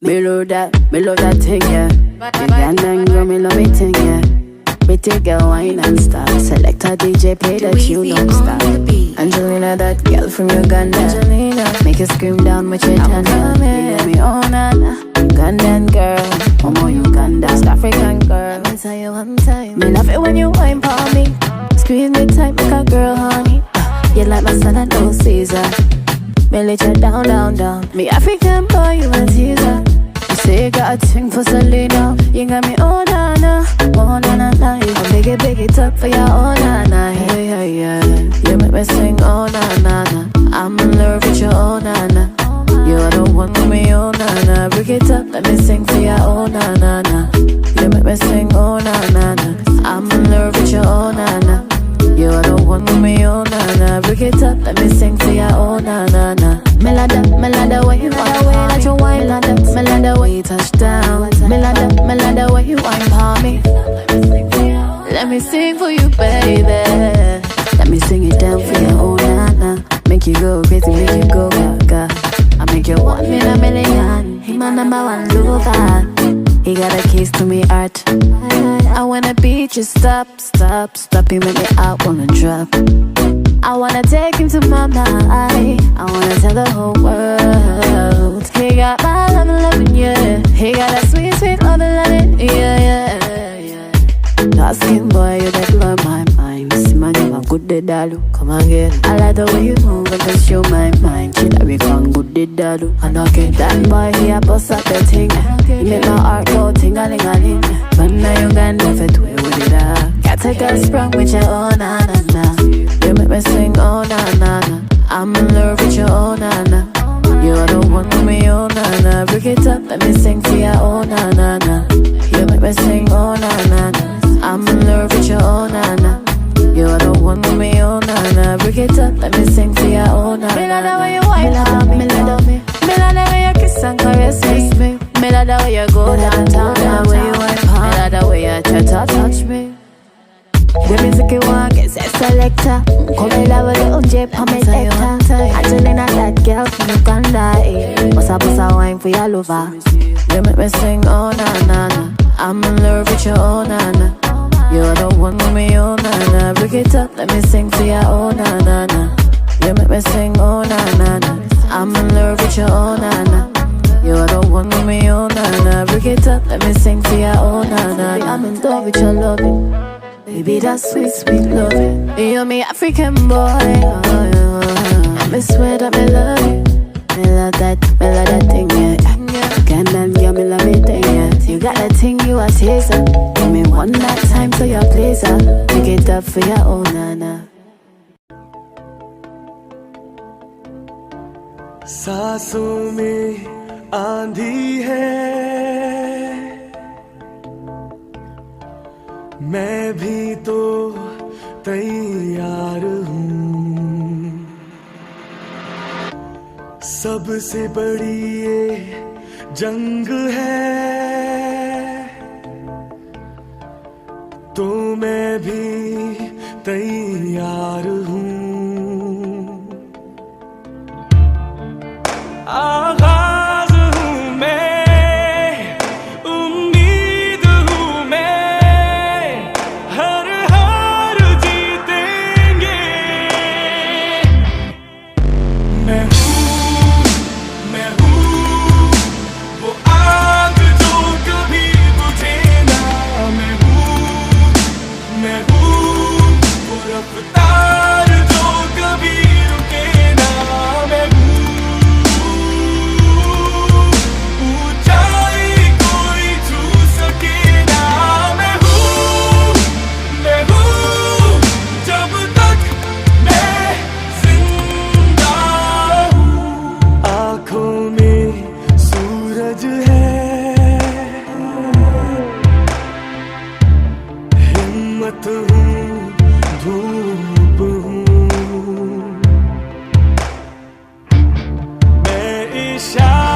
Me love that thing, yeah. You can then go, me love it thing, yeah. Pretty girl, wine and stop. Select a DJ, play that you don't stop. Angelina, that girl from Uganda. Angelina, make you scream down with your tanda. You let me on, Nana. Ugandan girl, Momo Uganda. West African girl, let me tell you one time. Me love it when you wine for me. Squeeze me tight, make a girl honey. You like my son and no Caesar. Me let you down, down, down. Me African boy, you a teaser. You say you got a thing for Selena. You got me, oh na na, oh na na na. You gon' big it up for your oh na na. Yeah, yeah, yeah. You make me sing oh na na na. I'm in love with your oh na na. You are the one with me oh na na. Break it up, let me sing for your oh na na na. You make me sing oh na na na. I'm in love with your oh na na. You are the one with me, oh na na. Break it up, let me sing for ya, oh na na na. Melada, way you wine, let your wine, Melada, way you touch down. Melada, way you wine for me. Let me sing for you, baby. Let me sing it down for you, oh na na. Make you go crazy, make you go gaga. I make you 1 in a million. He my number one lover. He got a keys to me heart. I wanna beat you, stop. You make me out, wanna drop. I wanna take him to my mind. I wanna tell the whole world. He got my loving, yeah. He got that sweet loving, yeah. Dark skin boy, you that blow my mind. See my name, I'm good dead dalu. Come again. I like the way you move, and just show my mind. She like we can good dead dalu. And okay, that boy, he a bust up the thing. He make my heart go ting-a-ling-a-ling. But now you got never do it with it up. Got take a sprung with your oh na na na. You make me sing oh na na na. I'm in love with your oh na na. You're the one with me oh na na. Break it up, let me sing for ya oh na na na. You make me sing oh na na na. I'm in love with your oh na na. You're the one with me oh na na. Break it up, let me sing for ya oh na na. Me love the way you wine on me, me love the way you kiss and caress me. Me love the way you go downtown, the way you wine on. Me love the way you try to touch me. The music you want, get set selector. Come and love a little J, pa me lector. Angelina, that girl from Uganda, eh. Bossa wine for your lover. You make me sing oh na na na. I'm in love with your oh na na. You're the one with me oh na na. Break it up, let me sing for ya oh na na na. You make me sing oh na na na. I'm in love with your oh na na. You're the one with me oh na na. Break it up, let me sing for ya oh na na. I'm in love with your loving. Baby, that's sweet loving. You're me African boy, oh, yeah. I swear that me love you. Me love that thing, yeah. Ugandan girl, me love it, yeah. You got that thing, you a taser. Give me one night time to your pleasure. Pick it up for your own nana. सांसों में आंधी है, मैं भी तो तैयार हूँ। सबसे बड़ी ये जंग है, तो मैं भी तैयार हूँ। आगाज हूँ मैं, उम्मीद हूँ मैं, हर हार जीतेंगे। मैं हूँ वो आग जो कभी बुझे ना। मैं हूँ वो रफ्तार जो कभी रुके ना। मैं हूँ ऊंचाई कोई छू सके ना। मैं हूँ जब तक मैं जिंदा हूँ। आँखों में सूरज है, हिम्मत हूँ, धूप हूँ। मैं इशारा